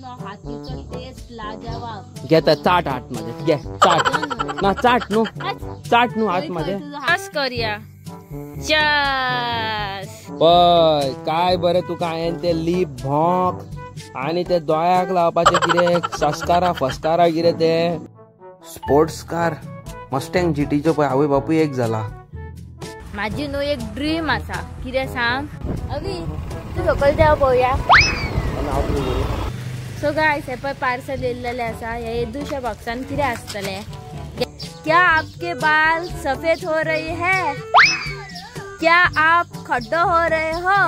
हातीचो test लाजवाब. घे तर चाट आतमध्ये घे चाट ना चाट नु आतमध्ये बस करूया. पय काय बरे तुका हायेन ते लिप भोंक आणि ते दोळ्याक लावपाचे कितें संस्कारा फस्कारा कितें ते स्पोर्ट्स कार मस्टँग जीटीचो पय आवय बापूय एक जाला. माझी न्हू एक ड्रीम आसा. कितें सांग अवी तू सकयल देव पळोवया. सो गाइस हे पय पार्सल येयल्लेले आसा. हे येदुशा बॉक्सान कितें आसतले. क्या आपके बाल सफेद हो रहे हैं? क्या आप खड्डो हो रहे हो?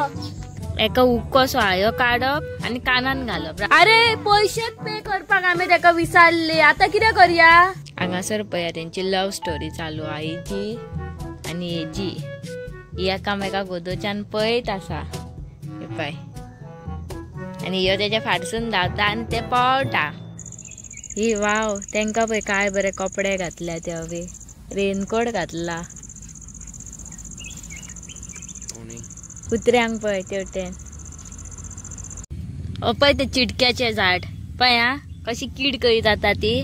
एका उक्कोसो आयो काढप आणि कानान घालप. अरे पैसे पे करपाक आम्ही तेका विसरले. आता कितें करया. हांगासर पळया तेंची लव स्टोरी चालू आईची आणि हेजी. ही एकामेका गोदोच्यान पळयत आसा. हे पळय आणि ह्यो तेच्या फाटसून धांवता आणि ते पळटा. ही वाव तेंका पळय काय बरे कपडे घातल्या ते हवे. रेनकोट घातला. कुत्र्यांक पळय तेवटेन. पळय ते चिटक्याचे झाड पळय हा कशी कीड करीत जाता ती.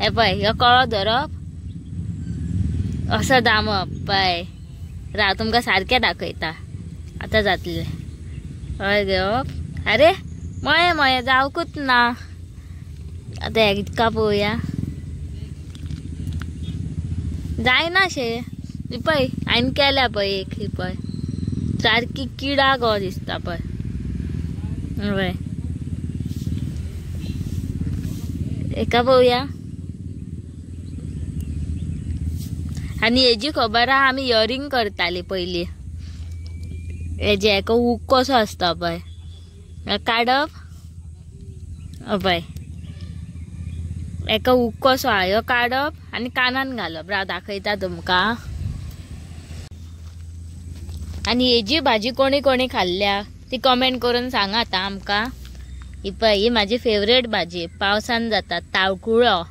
हे पळय ह्यो कळो धरप असं दामप. पळय राव तुमकां सारखे दाखयता. आता जातले हय घेवप. अरे मये मये जावकूच ना. आता इतका पळोवया जायना शे. पळय हांवें केल्या पळय एक. ही पळय सारकी किडा गो दिसता पळय. पळय एका पळोवया. आणि हेजी खबर आहा आमी इयरिंग करताली पयली. हेजे एका हूक कसो आसता पळय काडप. पळय एका हूक कसो आहा ह्यो काडप आणि कानान घालप. राव दाखयता तुमकां. आणि हेजी भाजी कोणी कोणी खाल्ल्या ती कमेंट करून सांगा आता आमकां. ही पळय ही माझी फेवरेट भाजी. पावसान जाता ताळकुळो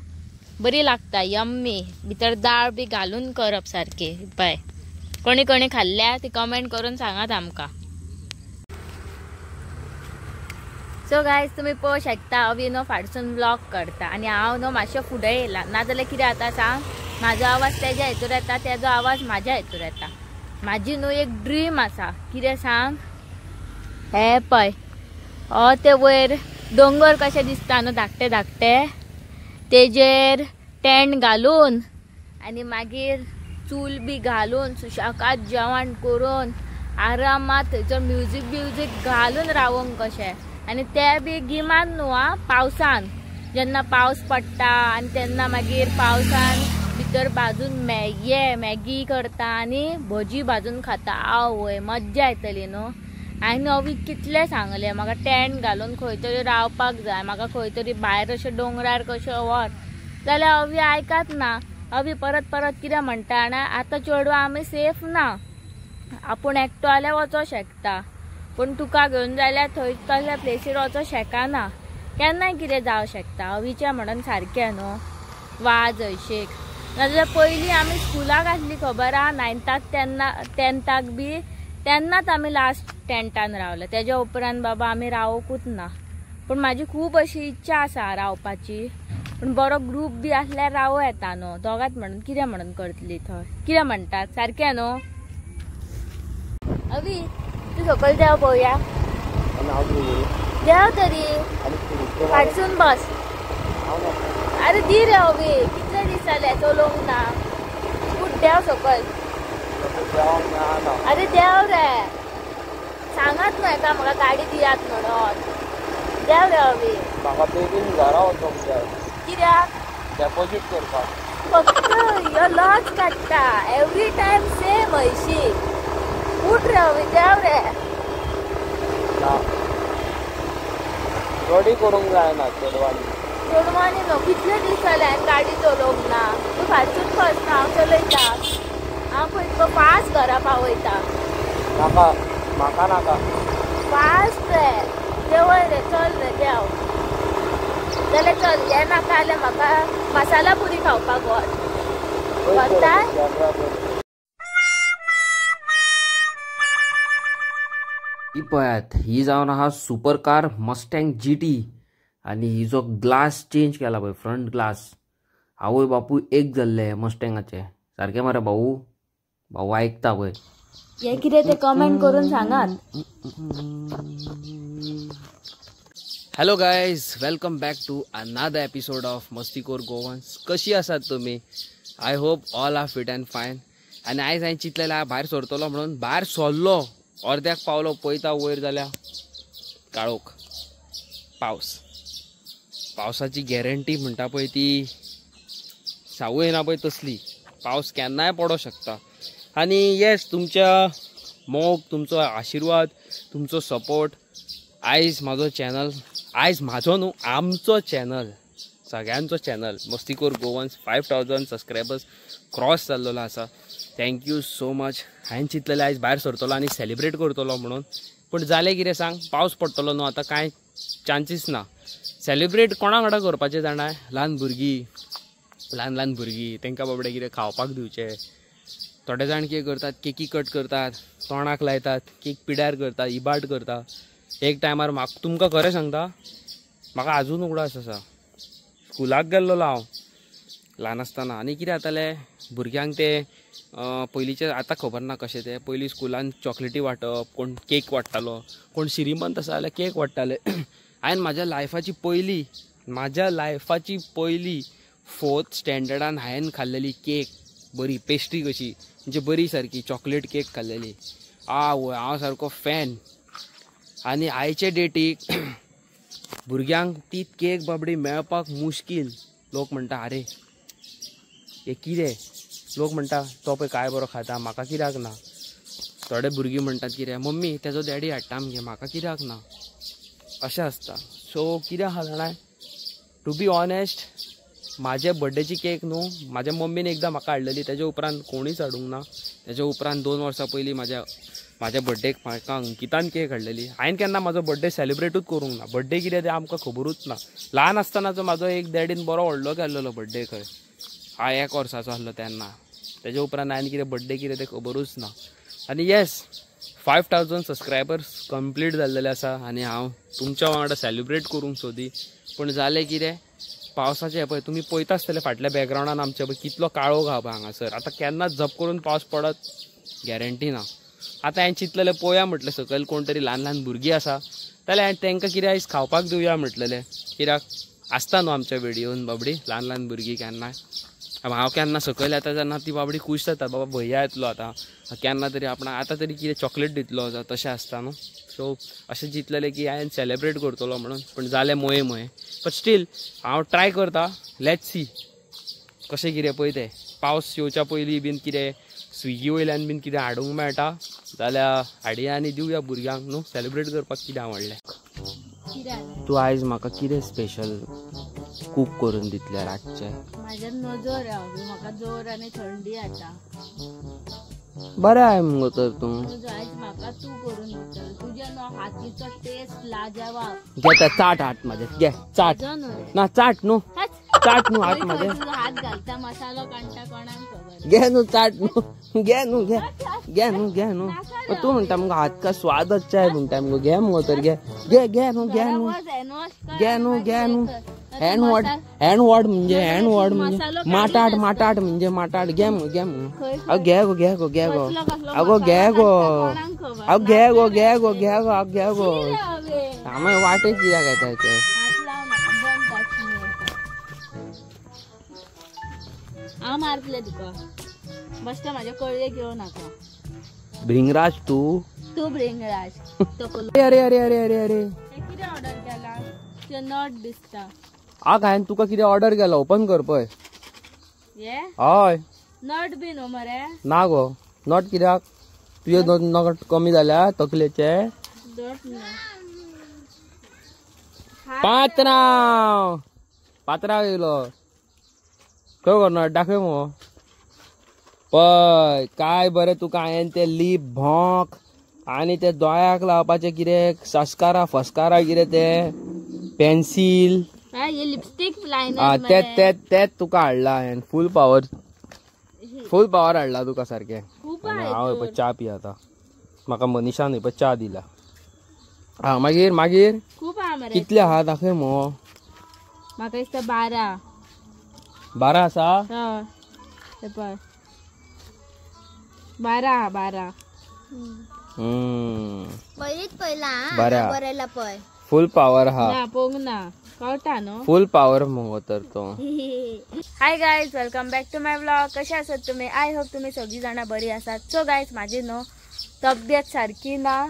बरी लागता यम्मी. भितर दाळ बी घालून करप सारखी. पळय कोणी कोणी खाल्ल्या ती कमेंट करून सांगात आमकां. सो गायज तुम्ही पळोवंक शकता अवी न्हू फाटसून ब्लॉग करता आणि हांव न्हू मातशें फुडें येयला. नाजाल्यार कितें जाता सांग म्हाजो आवाज तेज्या हेतूर येता तेजो आवाज म्हाज्या हेतूर येता. माझी न्हू एक ड्रीम आसा. कितें सांग हे पळय हो ते वयर दोंगर कशें दिसता न्हू धाकटे धाकटे. तेजेर टेंट घालून आणि मागीर चूल बी घालून सुशेगाद जेवण करून आरामात थंयसर म्युजीक घालून रावंक कशें. आणि ते बी गिमान न्हू हा पावसान. जेन्ना पावस पडटा आणि तेन्ना मागीर पावसान भितर भाजून मॅगी करता आणि भजी भाजून खाता. आवय मज्जा येतली न्हू. हांवें अवी कितले सांगले म्हाका टेंट घालून खंय तरी रावपाक जाय. म्हाका खंय तरी भायर अशें डोंगरार कशें व्हर. जाल्यार अवी आयकात ना. अवी परत परत कितें म्हणटा जाणा आतां चेडवां आमी सेफ ना. आपूण एकटो जाल्यार वचों शकता पूण तुका घेवन जाल्यार थंय तसल्या प्लेसीर वचों शकना. केन्नाय कितें जावं शकता. अवीचें म्हणून सारकें न्हू. वाज हयशेक नाजाल्यार पयलीं आमी स्कुलाक आसली खबर आहा 9थाक तेन्ना 10थाक बी तेन्नाच आमी लास्ट टेंटान रावले. तेज्या उपरांत बाबा आमी रावोकूच ना. पूण म्हाजी खूब अशी इच्छा आसा रावपाची. पूण बरो ग्रूप बी आसल्यार रावूं येता न्हू. दोगात म्हणून कितें म्हणून करतली थंय. कितें म्हणटात सारकें न्हू. अवी तू सकयल देव पळोवया. देव तरी फाटसून बस. अरे दी रे अवी कितले दीस जाले चलोवंक ना. उठ देव सकयल. अरे देव रे सांगात न्हू एका म्हाका गाडी दियात म्हणून. देव रे अवी म्हाका बेगीन घरा वचोंक जाय. कित्याक डेपोजीट करपाक. फक्त ह्यो लॉज काडटा एवरी टायम सेम हयशी. उठ रे अवी देव रे. गाडी करूंक जायना चेडवानी. चेडवानी न्हू कितले दीस जाले हांवें गाडी चलोवंक ना. तूं फाटसून बस ना हांव चलयता. हांव पळय फास्ट घरा पावयता. नाका म्हाका नाका. फास्ट रे देवय रे चल रे देव. जाल्यार चल हें नाका जाल्यार म्हाका मसाला पुरी खावपाक व्हर. व्हरता. ही पळयात ही जावन आहा सुपर कार मस्टँग जीटी. आणि ही जो ग्लास चेंज केला पळय फ्रंट ग्लास आवय बापू एक जाल्ले मस्टँगाचे सारखे मरे भाऊ भाऊ ऐकता पळय हे कितें ते कमेंट करून सांगात. Hello guys welcome back to another episode of मस्तीखोर गोवन्स. कशी आसात तुम्ही? I hope all are fit and fine. आणि आयज हांवें चिंतलेलें भायर सरतलो म्हणून भायर सरलो अर्द्याक पावलो पळयता वयर जाल्या काळोख पावसाची गॅरंटी म्हणटा पळय ती सावू येना पळय तसली. पावस केन्नाय पडो शकता. आणि येस तुमच्या मोग तुमचो आशिर्वाद तुमचो सपोर्ट आयज म्हाजो चॅनल आयज म्हाजो न्हू आमचो चॅनल सगळ्यांचो चॅनल मस्तीखोर गोवन्स 5000 सबस्क्रायबर्स क्रॉस जाल्लो आसा. Thank you so much. हांवें चिंतलेलें आयज भायर सरतलो आनी सेलिब्रेट करतलो म्हणून पूण जालें कितें सांग पावस पडटलो न्हू आतां कांय चान्सीस ना. सेलिब्रेट कोणा वांगडा करपाचें जाणां ल्हान भुरगीं तांकां बाबडे कितें खावपाक दिवचें. थोडे जाण कितें करतात केकी कट करतात तोंडाक लायतात केक पिड्यार करतात इबाट करतात. एक टायमार तुमकां खरें सांगता म्हाका आजून उगडास आसा. स्कुलाक गेल्लो हांव ल्हान आसतना आनी कितें जातालें भुरग्यांक ते पयलींचे आतां खबर ना कशें तें पयलीं स्कुलान चॉकलेटी वांटप कोण केक वाडटालो कोण श्रीमंत आसा जाल्यार केक वाडटाले. हांवें म्हाज्या लायफाची पयली 4th स्टँडर्डान हांवें खाल्लेली केक बरी पेस्ट्री कशी म्हणजे बरी सारकी चॉकलेट केक खाल्लेली. हांव सारको फॅन. आनी आयचे डेटीक भुरग्यांक ती केक बाबडी मेळपाक मुश्कील. लोक म्हणटा आरे हे कितें लोक म्हणटा तो पळय काय बरो खाता म्हाका कित्याक ना. थोडे भुरगीं म्हणटात कितें मम्मी तेजो डॅडी हाडटा आमगे म्हाका कित्याक ना अशें आसता. सो कितें आहा जाणां टू बी ऑनेस्ट म्हाजे बड्डेची केक न्हू म्हाज्या मम्मीन एकदां म्हाका हाडलेली तेज्या उपरांत कोणीच हाडूंक ना. तेज्या उपरांत 2 वर्सां पयलीं म्हाज्या बड्डेक म्हाका अंकितान केक हाडलेली. हांवें केन्ना म्हाजो बड्डे सेलिब्रेटूच करूंक ना. बड्डे कितें तें आमकां खबरूच ना. ल्हान आसतनाचो म्हाजो एक डॅडीन बरो व्हडलो केल्लो बड्डे खंय हांव 1 वर्साचो आसलो तेन्ना. तेज्या उपरांत हांवें कितें बड्डे कितें तें खबरूच ना. आनी येस 5000 सबस्क्रायबर्स कंप्लीट जाल्लेले आसा आनी हांव तुमच्या वांगडा सेलिब्रेट करूंक सोदी. पूण जालें कितें पावसाचें पळय तुमी पळयता आसतले फाटल्या बॅकग्रावंडान आमच्या पळय कितलो काळोख आहा पळय हांगासर. आतां केन्नाच झप करून पावस पडत गॅरंटी ना. आतां हांवें चिंतलेलें पळोवया म्हटलें सकयल कोण तरी ल्हान भुरगीं आसा जाल्यार हांवें तांकां कितें आयज खावपाक दिवया म्हटलेलें. कित्याक आसता न्हू आमच्या व्हिडियोन बाबडी ल्हान भुरगीं केन्नाय. हांव केन्ना सकयल येता तेन्ना ती बाबडी खूश जाता बाबा भैया येतलो आतां केन्ना तरी आपणाक आतां तरी कितें चॉकलेट दितलो तशें आसता न्हू. सो अशें चिंतलेलें की हांवें सेलिब्रेट करतलो म्हणून पूण जालें मोये बट स्टील हांव ट्राय करता. लेट्स सी कशें कितें पळय तें पावस येवच्या पयलीं बीन कितें स्विगी वयल्यान बीन कितें हाडूंक मेळटा जाल्यार हाडया आनी दिवया भुरग्यांक न्हू सेलिब्रेट करपाक कितें आवडलें. तूं आयज म्हाका कितें स्पेशल कूक करून दितलें रातचें? म्हाज्या नजर म्हाका जोर आनी थंडी आता. बरें आहे मुगो तर तूं आयज म्हाका तूं करून दितलो. तुज्या हातीचो टेस्ट लाजवाब. घे ते चाट हात म्हाजे घे चाट ना चाट न्हू हात म्हाजे हात घालता मसालो काडटा कोणाक खबर. घे न्हू चाट न्हू घे न्हू तूं म्हणटा मुगो हात का स्वाद अच्छा आहे म्हणटा मुगो घे मुगो तर घे हँड वॉड म्हणजे माटाट म्हणजे माटाट घे मुगो घे गो आम्ही वाटे कित्याक येता ते हांव मारतलें तुका बसता म्हाज्या कळये घेवं नाका. भृंगराज तू भृंगराज. अरे कितें ऑर्डर केला ते नट दिसता. हांवें तुका कितें ऑर्डर केला ओपन कर पळय. हय नट बी न्हू मरे. ना गो नट कित्याक तुझे नट कमी जाल्या तकलेचे. पात्रांव येयलो खंय गो नट दाखय मगो पळय काय बरें तुका हांवें ते लिप भोंक आनी ते दोळ्याक लावपाचे कितें सस्कारा फस्कारा कितें ते पेन्सील लिपस्टिक लायनर तेच तुका हाडला हांवें फूल पावर हाडला तुका सारकें. हांव च्या पिया आतां म्हाका मनीशान चा दिला. मागीर खूब आहा मरे कितले आहा दाखय मो म्हाका दिसता 12 12 आसा हय ते पळय 12 पहिलीच पहिला बऱ्या. बरेला पय फुल पॉवर हा ना पोंग ना कळटा न्हू फुल पॉवर मगो तर तो hi guys welcome back to my vlog. कशे आसात तुम्ही? आय होप तुम्ही सगळी जाणां बरी आसात. सो गायज माझी न्हू तब्येत सारकी ना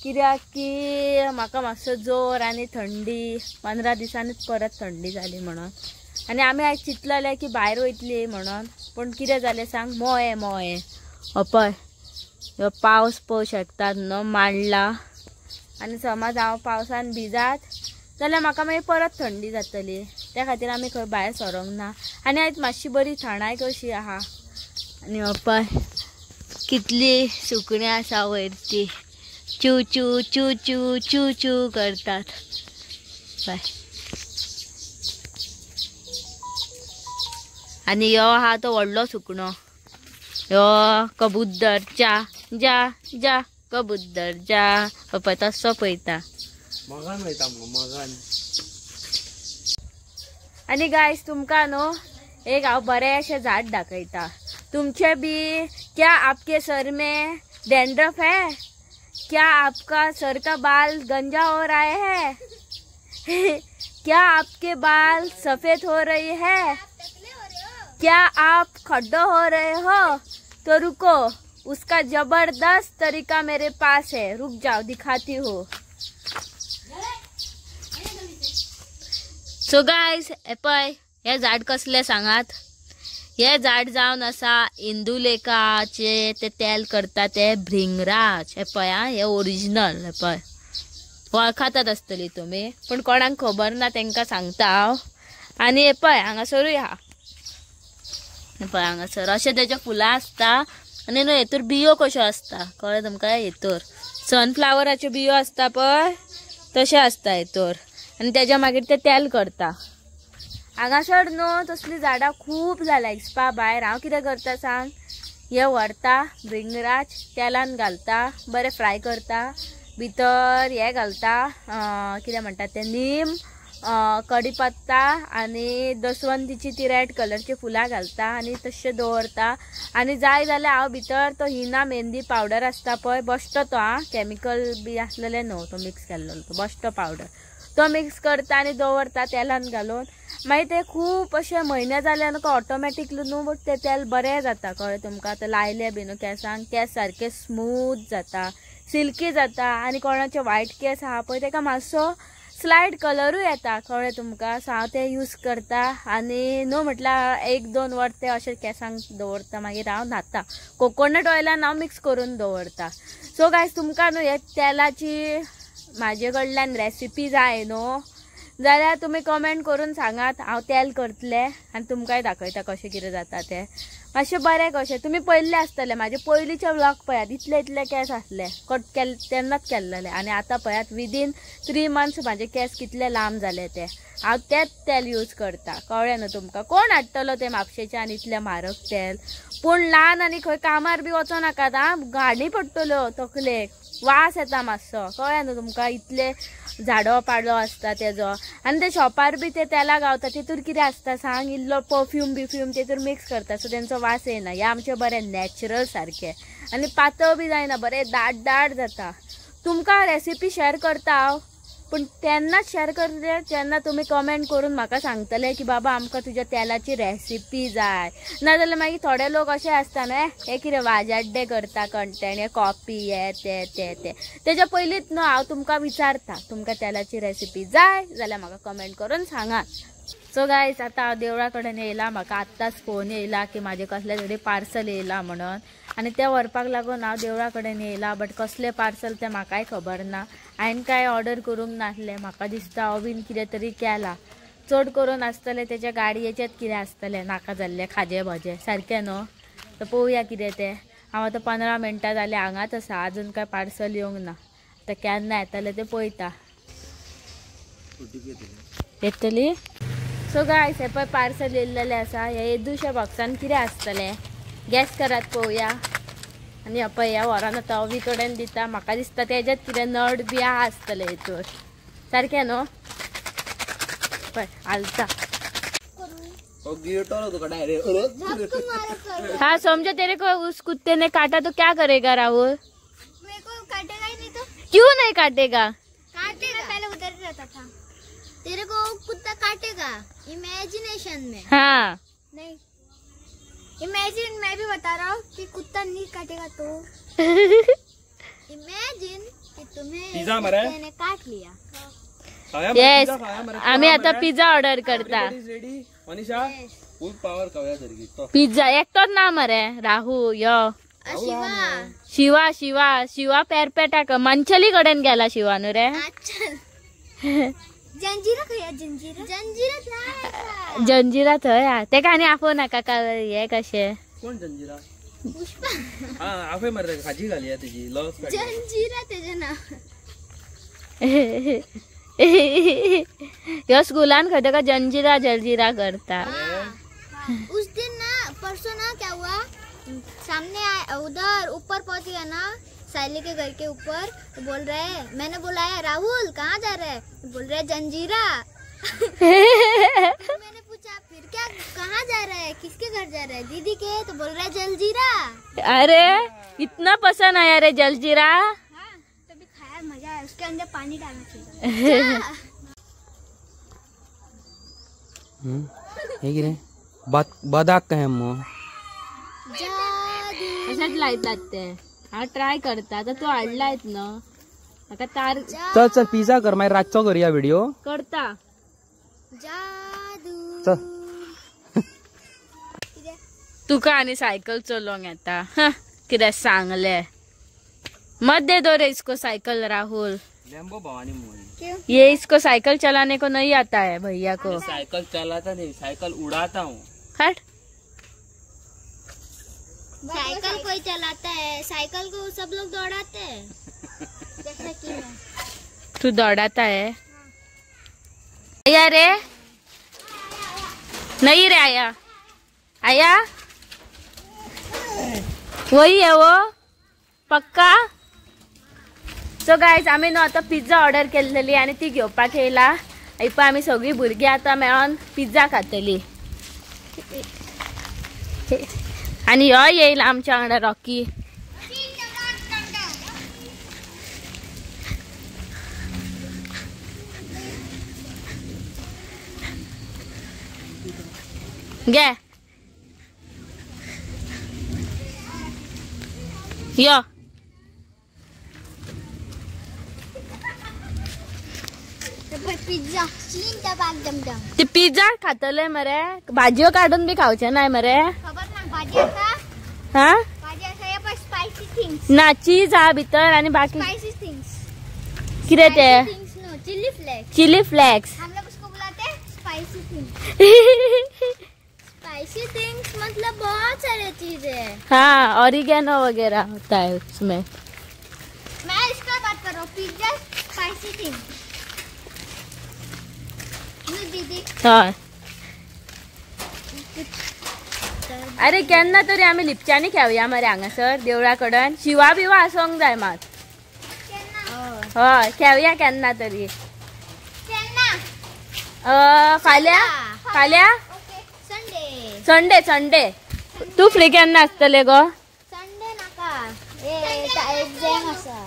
कित्याक की म्हाका मातसो जोर आनी थंडी 15 दिसांनीच परत थंडी जाली म्हणून आनी आमी आयज चिंतलेले की भायर वयतली म्हणून पूण कितें जालें सांग मोये पळय ह्यो पावस पळोवं शकतात न्हू मांडला आनी समज हांव पावसान भिजात जाल्यार म्हाका मागीर परत थंडी जातली. त्या खातीर आमी खंय भायर सरोंक ना आनी आयज मातशी बरी थंडाय कशी आहा. आनी पळय कितली सुकणीं आसा वयरची चू चू चू चू चू चू करतात पळय. आनी ह्यो आहा तो व्हडलो सुकणो ह्यो कबुतर जा जा जा कबुतर जा पळय तसो पळयता. मगान वयता मगो मगान. आनी गायज तुमकां न्हू एक हांव बरेंशें झाड दाखयता. तुमचे भी क्या आपके सर में डैंड्रफ है? क्या आपका सर का बाल गंजा हो रहा है? क्या आपके बाल सफेद हो रही है? क्या आप खड्डो हो रहे हो? तो रुको, उसका जबरदस्त तरीका मेरे पास है. रुक जाओ दिखाती हूँ. सो गायज पळय हे झाड कसले सांगात. हे झाड जावन आसा इंदुलेखाचे ते तेल करता ते भृंगराज. हे पळय हे ओरिजिनल. हे पळय वळखातात आसतली तुमी पण कोणाक खबर ना तांकां सांगता हांव. आनी हे पळय हांगासरूय आहा. हे पळय हांगासर अशे तेजे फुलां आसता आनी न्हू हेतूर बियो कश्यो आसता कळ्ळें तुमकां. हेतूर सनफ्लावराच्यो बियो आसता पळय तशें आसता हेतूर आनी तेज्या मागीर ते तेल करता. हांगासर न्हू तसली झाडां खूब जाल्या इसपा भायर. हांव कितें करता सांग हे व्हरता भृंगराज तेलान घालता बरें फ्राय करता भितर हे घालता कितें म्हणटात ते नीम कढीपत्ता आनी दसवंतीची ती रेड कलरची फुलां घालता आनी तशें दवरता. आनी जाय जाल्यार हांव भितर तो हिना मेहंदी पावडर आसता पळय बश्टो तो कॅमिकल बी आसलेले न्हू तो मिक्स केल्लो तो बश्टो पावडर तो मिक्स करता आनी दवरता तेलान घालून. मागीर ते खूब अशे म्हयने जाले न्हू ऑटोमॅटिकली न्हू बट ते तेल बरें जाता कळ्ळें तुमकां. आतां लायले बी न्हू केंसांक केंस सारके स्मूथ जाता सिल्की जाता आनी कोणाचे वायट केंस आहा पळय ताका मातसो स्लायड कलरूय येता कळ्ळें तुमकां. सो हांव ते यूज करता आनी न्हू म्हटल्यार 1-2 वर ते अशें केंसांक दवरता मागीर हांव न्हाता. कोकोनट ऑयलान हांव मिक्स करून दवरता. सो गायज तुमकां न्हू हे तेलाची म्हाजे कडल्यान रेसिपी जाय न्हू जाल्यार तुमी कमेंट करून सांगात. हांव तेल करतले आनी तुमकांय दाखयता कशें कितें जाता तें मातशें बरें कशें. तुमी पयल्ले आसतले म्हाजे पयलींचे व्लॉग पळयात इतले केंस आसले कट केल्ले तेन्नाच केल्लेले आनी आतां पळयात विदीन 3 मंथ्स म्हाजे केंस कितले लांब जाले ते. हांव तेंच तेल यूज करता कळ्ळें न्हू तुमकां. कोण हाडटलो ते म्हापशेचे आनी इतले म्हारग तेल. पूण ल्हान आनी खंय कामार बी वचों नाकात गाडी पडटल्यो तकलेक वास येता मातसो कळ्ळें न्हू तुमकां. इतले झाडो पाडो आसता तेजो आनी ते शॉपार बी ते तेला गावता तितूर कितें आसता सांग इल्लो परफ्यूम बिफ्यूम तेतूर मिक्स करता सो तेंचो वास येना. हे आमचे बरें नॅचरल सारकें आनी पातळ बी जायना बरें दाट जाता. तुमकां रेसिपी शेअर करता हांव पूण तेन्नाच शेअर करतले जेन्ना तुमी कमेंट करून म्हाका सांगतले की बाबा आमकां तुज्या तेलाची रेसिपी जाय. नाजाल्यार मागीर थोडे लोक अशे आसता न्हू हे कितें वाजाड्डे करता कंटेंट हे कॉपी हे ते तेज्या पयलींच न्हू हांव तुमकां विचारता तुमकां तेलाची रेसिपी जाय जाल्यार म्हाका कमेंट करून सांगात. सो गायज आतां हांव देवळा कडेन येयला. म्हाका आत्ताच फोन येयला की म्हाजे कसले तरी पार्सल येयला म्हणून आनी ते व्हरपाक लागून हांव देवळा कडेन येयला. बट कसले पार्सल ते म्हाकाय खबर ना. हांवें कांय ऑर्डर करूंक नासलें. म्हाका दिसता हांवें कितें तरी केला. चड करून आसतलें तेच्या गाडयेचेंच कितें आसतलें नाका जाल्लें खाजें भजें सारकें न्हू. तर पळोवया कितें तें. हांव आतां 15 मिनटां जालीं हांगाच आसा अजून कांय पार्सल येवंक ना. आतां केन्ना येतलें तें पळयता. येतली. सो गायज हे पळय पार्सल येयल्लेलें आसा. हे येदुशे बॉक्सान कितें आसतलें गॅस करात पळोवया. आनी पळय ह्या व्हरान आतां अवी कडेन दिता. म्हाका दिसता तेज्यात कितें नट बी आसतलें हेतूर सारखे नो पण आलता हाँ समझो तेरे को उस कुत्ते ने काटा तो क्या करेगा राहुल? मेरे को काटेगा ही नहीं तो क्यों नहीं काटेगा? काटेगा, पहले उधर रहता था। तेरे को कुत्ता काटेगा इमेजिनेशन में। हाँ नहीं, इमेजिन मैं भी बता रहा हूँ कि कुत्ता नहीं काटेगा तो इमेजिन कि तुम्हें पिझ्झा मरे? कुत्ते ने काट लिया। येस आम्ही आता पिझ्झा ऑर्डर करता मनीषा फुल पावर खाऊया तरी पिझ्झा एकटोच ना मरे राहू यो शिवा शिवा शिवा शिवा पेरपेटाक मंचली कडेन गेला शिवानू रे अच्छा जंजीरा खाया जंजीरा जंजीरा जंजिरा थंय हा ते काय आफो नाका का हे कशे कोण जंजिरा पुष्पा हा आफे मरे खाजी घाली आहे त्याची लस जंजीरा तेजे नाव यो स्कूलान खंय का जंजिरा जलजिरा करता उस दिन ना परसों ना क्या हुआ सामने आए उधर ऊपर पहुंच गया ना साइली के घर के ऊपर तो बोल रहे मैंने बुलाया राहुल कहाँ जा रहे तो बोल रहे जंजीरा फिर मैंने पूछा फिर क्या कहाँ जा रहे हैं किसके घर जा रहे हैं दीदी के तो बोल रहे जलजीरा अरे इतना पसंद आया रे जलजीरा हाँ तभी खाया मजा आया उसके अंदर पानी डालना चाहिए हे गिरे बदाक काय मग जादू अशाच लायतात ते हा ट्राय करता आता तू हाडलायत ना आता तार चल चल पिझ्झा कर मागीर रातचो करूया व्हिडिओ करता जादू चल तुका आणि सायकल चलोवंक येता हा कितें सांगले मत दे दो रे इसको साइकिल राहुल लैम्बो भवानी मोहन क्यों ये इसको साइकिल चलाने को नहीं आता है भैया को साइकिल चलाता नहीं साइकिल उड़ाता हूँ हट साइकिल कोई चलाता है साइकिल को सब लोग दौड़ाते हैं जैसे कि मैं तू दौड़ाता है आया रे नहीं रे आया आया वही है वो पक्का सो गायज आम्ही न्हू आता पिझ्झा ऑर्डर केलेली आणि ती घेवपाक येयला पण आम्ही सगळी भुरगीं आता मेळोन पिझ्झा खातली आणि हो येईल आमच्या वांगडा रॉकी घे यो पिझ्झा चीन टबाक डमडम ते पिझ्झा खातले मरे भाजयो काढून बी खावचे नाही मरे खबर ना भाजी असा हा भाजी असा या पण स्पाइसी थिंग्स ना चीज हा भितर आणि बाकी स्पाइसी थिंग्स किती ते things no chilli flakes chilli flakes हम लोग उसको बुलाते हैं स्पाइसी थिंग्स स्पाइसी थिंग्स मतलब बहुत सारे चीजें हाँ ऑरिगेनो वगैरह होता है उसमें मैं इसका बात कर रहा हूँ पिज्जा स्पाइसी थिंग्स दीदी हाँ अरे केन्ना तरी आम्ही लिपच्यांनी खेळुया मरे हांगासर देवळा कडन शिवा बिवा आसोंक जाय मात हय खेळुया केन्ना तरी फाल्या फाल्या ओके संडे संडे संडे तू फ्री केन्ना आसतले गो संडे नाका एग्जाम असा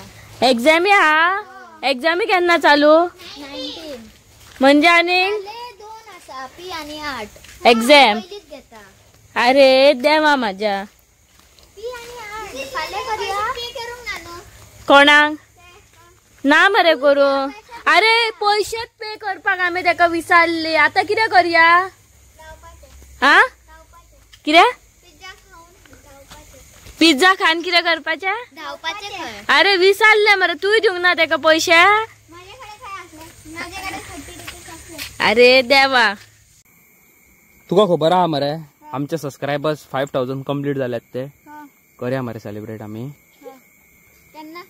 एक्झामी हा एक्झामी केन्ना चालू 19 म्हणजे आणि ले 2 असा पी आणि 8 एक्झाम पहिलीच घेता अरे देवा माझ्या पी आणि 8 फाले करूया पे करूंक नानो कोणाक ना मरे करू अरे पैसेच पे करपाक आम्ही तेका विचारली आता कितें करूया हा कितें पिझ्झा खाऊन पिझ्झा खान कितें करपाचे धावपाचे खंय अरे विचारले मरे तूय दिवंक ना तेका पैसे माझ्याकडे काय असले माझ्याकडे 30 रुपये असले अरे देवा तुका खबर आहा मरे आमचे सबस्क्रायबर्स 5000 कंप्लीट झाल्यात ते हां करूया मरे सेलिब्रेट आम्ही त्यांना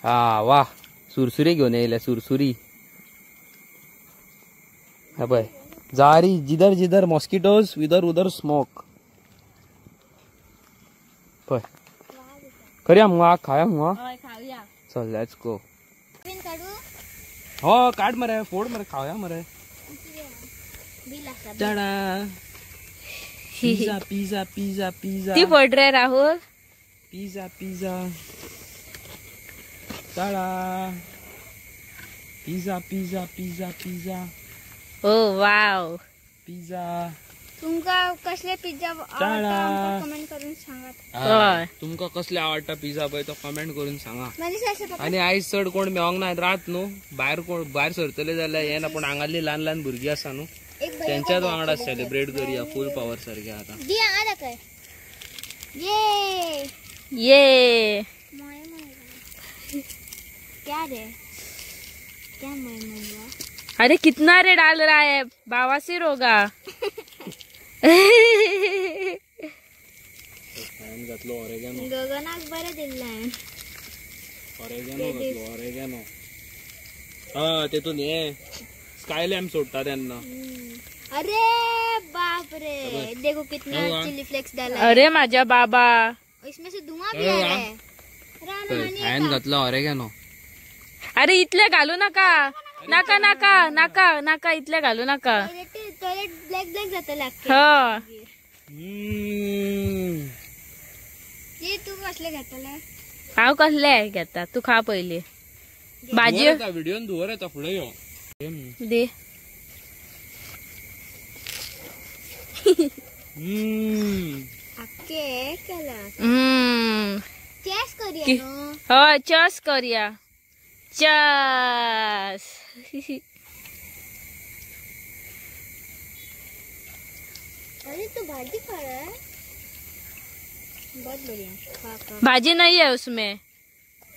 हा वा सुरसुरी घेऊन येईल सुरसुरी हा बाय जारी जिधर जिधर मॉस्किटोज उधर उधर स्मोक पय करूया मुआ खाया मुआ खाऊया चल लेट्स गो पिन काढू हो काढ मरे फोड मरे खाऊया मरे बिल असा tada pizza pizza pizza pizza ती फोड रे Rahul. Pizza pizza tada pizza pizza pizza pizza oh wow. Pizza तुमका कसले पिझ्झा टाळा. कमेंट करून सांगा. होय. तुमका कसले आवडता पिझ्झा पळय तो कमेंट करून सांगा. मनीषा असं पकड. आणि आयज चढ कोण मेळोंक ना रात न्हू भायर सरतले जाल्यार हे ना पण हांगातली ल्हान ल्हान भुरगीं आसा न्हू एक भैया त्यांच्याच वांगडा सेलिब्रेट करूया फुल पॉवर सारखे आता. दी आला काय ये ये मोय मोय क्या रे क्या मोय मोय अरे कितना रे डाल रहा है बावासीर होगा. घातलो ऑरेगॅनो गगनाक बरं दिलाय. ऑरेगॅनो हा तेतून हे स्काय लॅम्प सोडता त्यांना. अरे बाप रे देखो कितना चिली फ्लेक्स डाला है. अरे माझ्या बाबा. इसमें से धुआं भी आ रहा है. हायन घातलो ऑरेगॅनो. अरे इथले घालू नका नका नका नका नका इथले घालू नका. टॉयलेट ब्लॅक ब्लॅक जातं लागते. हो ये तू कसले घातले. हांव कसले घेता तू खा पहिले. भाजी व्हिडिओ धुवर येता फुडें यो दे. अक्के केला चेस करूया कि- नो. हो चस करूया चस. अरे तू भाजी खा रहा है. बहुत बढ़िया खा खा. भाजी नहीं है उसमें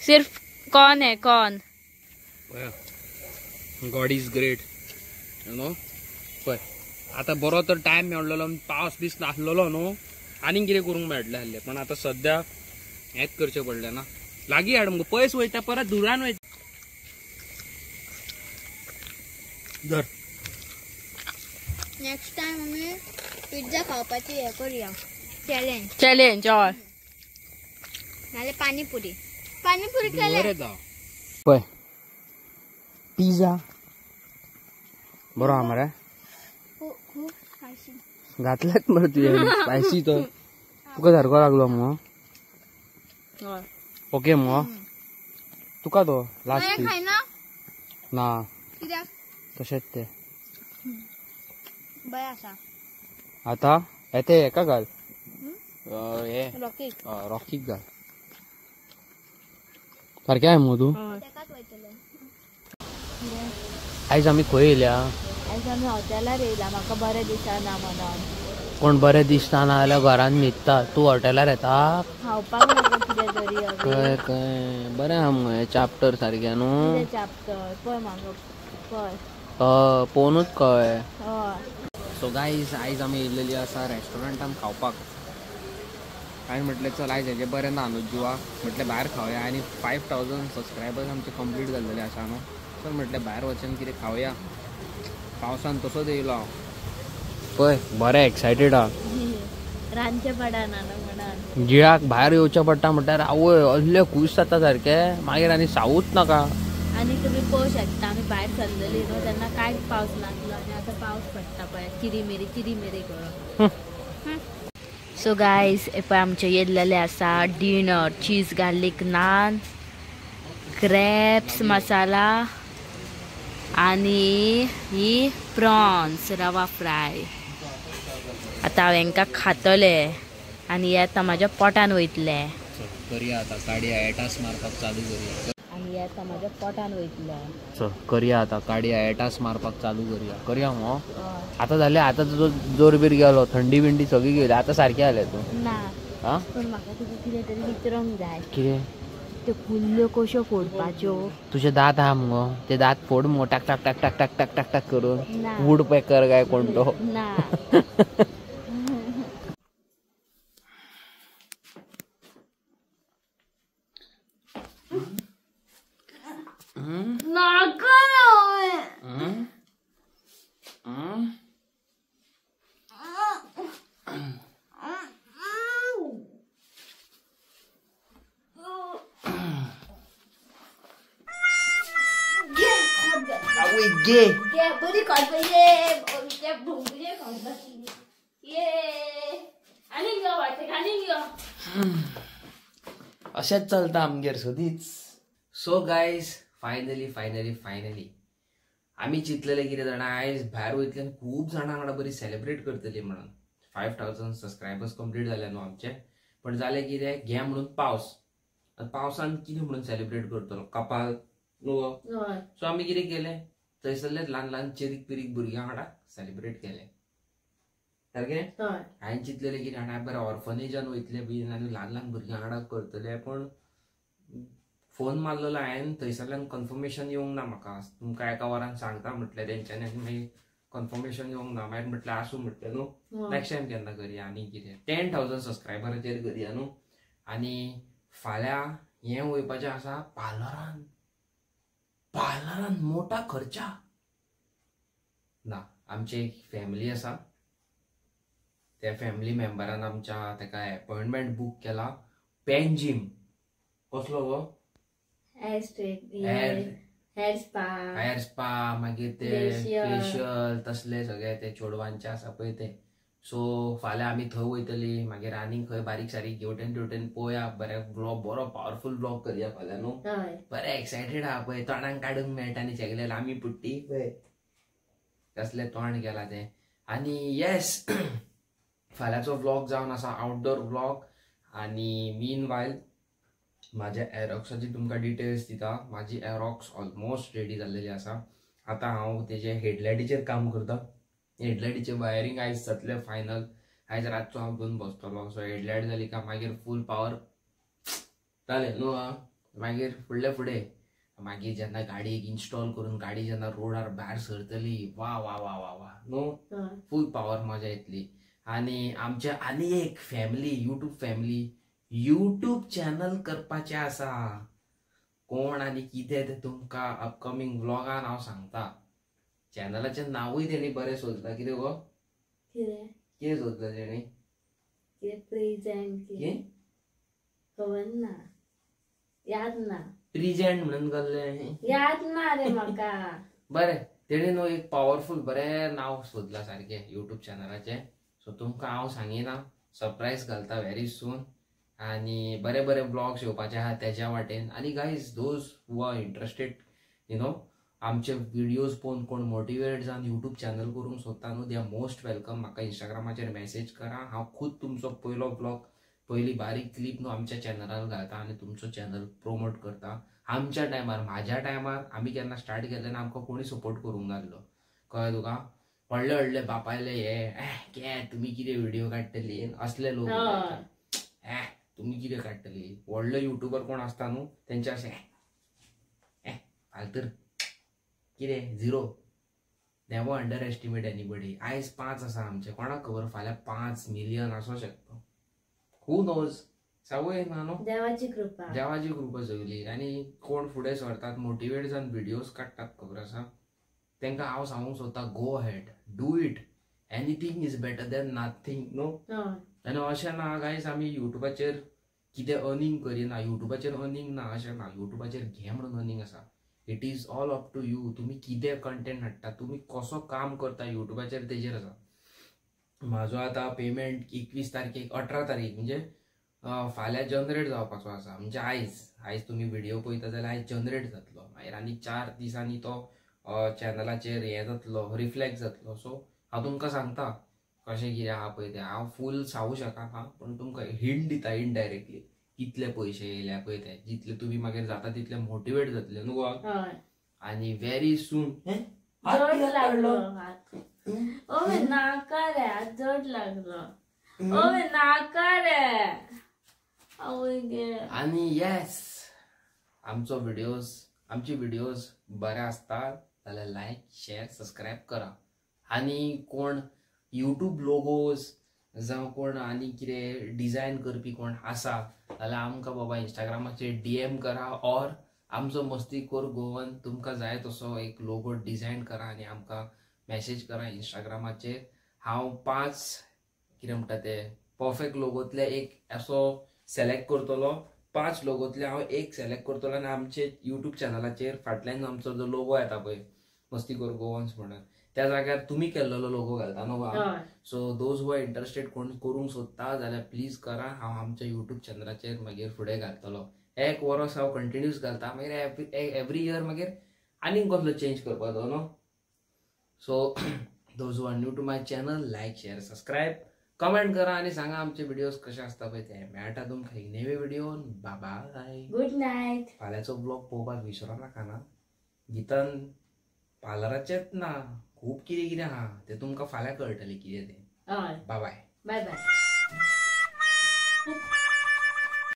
सिर्फ कॉर्न है corn. God is great you know. पळय आता बरो तर टायम मेळ्ळलो पावस बीस नासलेलो न्हू आनी कितें करूंक मेळटलें आहलें पण आता सद्या हेंच करचें पडलें ना. लागीं हाड मगो पयस वयता परत धुरान वयता. धर नेक्स्ट टाइम आम्ही पिझ्झा खावपाची हे करूया चॅलेंज. चॅलेंज और नाले पाणीपुरी पाणीपुरी केले. पळय पिझ्झा बरो आहा मरे. खूप स्पायसी. घातल्यात मरे तुवें स्पायसी तो तुका सारको लागलो मगो. ओके मगो तुका तो लास्ट खाय ना ना कित्याक तशेंच ते बरें आसा. आता येते हेका घाल हे रॉकी रॉकीक घाल सारकें आहे मगो तू. तेकाच वयतले. आयज आमी खंय येयल्या. आयज आमी हॉटेलार येयला म्हाका बरें दिसना म्हणून. कोण बरें दिसता ना जाल्यार घरान न्हिदता तू हॉटेलार येता. खावपाक लागून कितें तरी कळ्ळें कळ्ळें बरें आहा मगो हे चाप्टर सारकें न्हू. चापतर पळय म्हाका पळय पळोवनूच कळ्ळें. हय. सो गायज आयज आमी येयलेली आसा रेस्टॉरंटान खावपाक. हांवें म्हटलें चल आयज हेजें बरें ना न्हू जिवाक म्हटलें भायर खावया आनी 5000 सबस्क्रायबर्स आमचे कंप्लीट जाल्लेले आसा न्हू. चल म्हटलें भायर वचून कितें खावया. पावसान तसोच येयलो हांव. पळय बरें एक्सायटेड आहा. रांदचें पडना म्हणून. जिळाक भायर येवचें पडटा म्हटल्यार आवय असलें खूश जाता सारकें मागीर आनी सावूच नाका. आणि तुम्ही पळोवं शकता आम्ही बाहेर सरलेली न्हू तेन्ना कांयच पावस नासलो आणि आता पावस पडटा पळय चिरी करून. सो गायज हे पळय आमचे येयल्लेले आसा डिनर. चीज गार्लिक नान क्रॅप्स मसाला आणि ही प्रॉन्स रवा फ्राय. आता हांव हेंकां खातले आणि हे आता म्हाज्या पोटान वयतले. करूया आता काडया एटास मारपाक चालू करूया. आणि हे आता म्हाज्या पोटान वयतले. चल करूया आता काडया एटास मारपाक चालू करूया मगो. आता जालें आता तुजो जोर बीर गेलो थंडी बिंडी सगळी गेली आता सारकें जालें तूं. ना हा पण म्हाका तुका कितें तरी विचारूंक जाय. कितें त्यो कुल्ल्यो कश्यो फोडपाच्यो. तुझे दात आहा मगो ते दात फोड मगो टाक टाक टाक टाक टाक टाक टाक टाक करून. ना वूड पेकर काय कोण तो. ना घे घे बरी खात पाहिजे भोंगले खात बसली ये आणि घेऊ वाटते आणि घेऊ अशेंच चलता आमगेर सदीच. सो गायज फायनली आम्ही चिंतलेले कितें जाणा आयज भायर वयतल्यान खूब जाणां वांगडा बरी सेलिब्रेट करतली म्हणून. 5000 सबस्क्रायबर्स कंप्लीट जाले न्हू आमचे. पण जालें कितें घे म्हणून पावस. पावसान कितें म्हणून सेलिब्रेट करतलो कपाल न्हू. सो आमी कितें केलें थंयसरले ल्हान चिरीक पिरीक भुरग्यां वांगडा सेलिब्रेट केलें सारकें. हांवें चिंतलेलें कितें जाणा बरें ऑर्फनेजान वयतले बीन आनी ल्हान भुरग्यां वांगडा करतले. पण फोन मारलेलो हांवें थंयसरल्यान कन्फर्मेशन येवंक ना म्हाका. तुमकां एका वरान सांगता म्हटलें तेंच्यांनी आनी मागीर कन्फर्मेशन येवंक ना. मागीर म्हटलें आसूं म्हटलें न्हू नेक्स्ट टायम केन्ना करया. आनी कितें 10,000 सबस्क्रायबराचेर करया न्हू. आनी फाल्यां हें वयपाचें आसा पार्लरान मोठा खर्चा ना. आमची एक फॅमिली आसा त्या फॅमिली मेंबरान आमच्या तेका अपॉइंटमेंट बूक केला. पेन जिम कसलो गो हेअर स्पा मागीर ते फेशियल तसले सगळे ते चोडवांचे आसा पळय ते. सो फाल्यां आमी थंय वयतली. मागीर आनीक खंय बारीक सारीक हेवटेन पळोवया. बरें ब्लॉग बरो पावरफुल ब्लॉग करया फाल्यां न्हू. बरें एक्सायटेड आहा पळय तोंडाक काडूंक मेळटा आनी सगळे आमी पुट्टी पळय कसले तोंड केला ते. आनी येस फाल्यांचो व्लॉग जावन आसा आउटडोर व्लॉग. आनी मीन वायल म्हाज्या एरॉक्साची तुमकां डिटेल्स दिता. म्हाजी एरॉक्स ऑलमोस्ट रेडी जाल्लेली आसा. आतां हांव तेजे हेडलायटीचेर काम करता. हेडलायटीचे वायरींग आयज जातलें फायनल. आयज रातचो हांव घेवन बसतलो. सो हेडलायट जाली काय मागीर फूल पावर जालें न्हू. मागीर फुडें मागीर जेन्ना गाडयेक इन्स्टॉल करून गाडी जेन्ना रोडार भायर सरतली वा वा वा वा वा न्हू फूल पावर मजा येतली. आनी आमचे आनी एक फॅमिली युट्यूब चॅनल करपाचें आसा. कोण आनी कितें तें तुमकां अपकमिंग व्लॉगान हांव सांगता. चॅनलाचें नांवूय तेणी बरें सोदता. कितें गो कितें सोदता तेणी खबर ना याद ना प्रिजेंट म्हणून जाल्लें याद ना रे म्हाका. बरें तेणी न्हू एक पावरफुल बरें नांव सोदलां सारकें युट्यूब चॅनलाचें. सो तुमकां हांव सांगिना सरप्रायज घालता व्हेरी सून. आनी बरे ब्लॉग्स येवपाचे आहा तेज्या वाटेन. आनी guys those who are interested आमचे व्हिडिओज पळोवन कोण मोटिवेट जावन युट्यूब चॅनल करूंक सोदता न्हू दे आर मोस्ट वेलकम. म्हाका इंस्टाग्रामाचेर मेसेज करा. हांव खूद तुमचो पयलो ब्लॉग पयली बारीक क्लिप न्हू आमच्या चॅनलार घालता आनी तुमचो चॅनल प्रोमोट करता. आमच्या टायमार म्हाज्या टायमार आमी केन्ना स्टार्ट केलें तेन्ना आमकां कोणी सपोर्ट करूंक नासलो. कळ्ळें तुका. व्हडले बापायले हे तुमी कितें व्हिडिओ काडटली असले लोक. तुमी कितें काडटली. व्हडले युट्यूबर कोण आसता न्हू तेंचे अशें फालतर कितें zero. Never under estimate anybody. आयज 5 आसा आमचे. कोणाक खबर फाल्यां 5 मिलियन आसूं शकता. Who knows. सावय ना न्हू. देवाची कृपा सगळी. आनी कोण फुडें सरतात मोटिवेट जावन व्हिडिओज काडटात खबर आसा तेंकां हांव सांगूंक सोदता go ahead do it. Anything is better than nothing न्हू. आनी अशें ना गायज आमी युट्यूबाचेर कितें अर्निंग करिना. युट्यूबाचेर अर्निंग ना अशें ना. युट्यूबाचेर घे म्हणून अर्निंग आसा. It is all up to you. तुमी कितें कंटेंट हाडटा तुमी कसो काम करता युट्यूबाचेर तेजेर आसा. म्हाजो आतां पेमेंट 21 तारखेक 18 तारीख म्हणजे फाल्यां जनरेट जावपाचो आसा. म्हणजे आयज तुमी व्हिडिओ पळयता जाल्यार आयज जनरेट जातलो. मागीर आनी 4 दिसांनी तो चॅनलाचेर हें जातलो रिफ्लेक्ट जातलो. सो हांव तुमकां सांगता कशें कितें आहा पळय तें. हांव फूल सांगूं शकना पण तुमकां हिंट दिता इनडायरेक्टली कितले पयशे येयल्या पळय ते. जितले तुमी मागीर जाता तितले मोटिवेट जातले न्हू. आनी व्हेरी सून ओवे नाका रे जड लागलो. ओवे नाका रे. आनी येस आमची व्हिडिओज बरे आसतात जाल्यार लायक शेअर सबस्क्रायब करा. आनी कोण युट्यूब लोगोज जावं कोण आनी कितें डिझायन करपी कोण आसा जाल्यार आमकां बाबा इंस्टाग्रामाचेर DM करा. ऑर आमचो मस्तीखोर गोवन तुमकां जाय तसो एक लोगो डिझायन करा आनी आमकां मेसेज करा इंस्टाग्रामाचेर. हांव 5 कितें म्हणटा ते परफेक्ट लोगोतले एक असो सिलेक्ट करतलो. 5 लोगोतले हांव एक सिलेक्ट करतलो आनी आमचे युट्यूब चॅनलाचेर फाटल्यान आमचो जो लोगो येता पळय मस्ती करू गोवन्स म्हणून त्या जाग्यार तुम्ही केल्लो लोगो घालता न्हू हय. So those who are interested कोण करूंक सोदता जाल्यार प्लीज करा. हांव आमच्या युट्यूब चॅनलाचेर मागीर फुडें घालतलो. एक वर्स हांव कंटिन्यूस घालता मागीर एवरी इयर मागीर आनीक कसलो चेंज करपाचो न्हू. So those who are new to my channel like share subscribe comment करा आणि सांगा आमचे व्हिडिओज कसे असता पळय ते. मेळटा तुमकां एक नवे व्हिडिओन. बाय. Good night. फाल्यांचो ब्लॉग पळोवपाक विसरो नाका ना. गितान पार्लराचेच ना खूब कितें कितें आहा ते तुमकां फाल्यां कळटलें कितें तें. हय. बाय. Bye bye.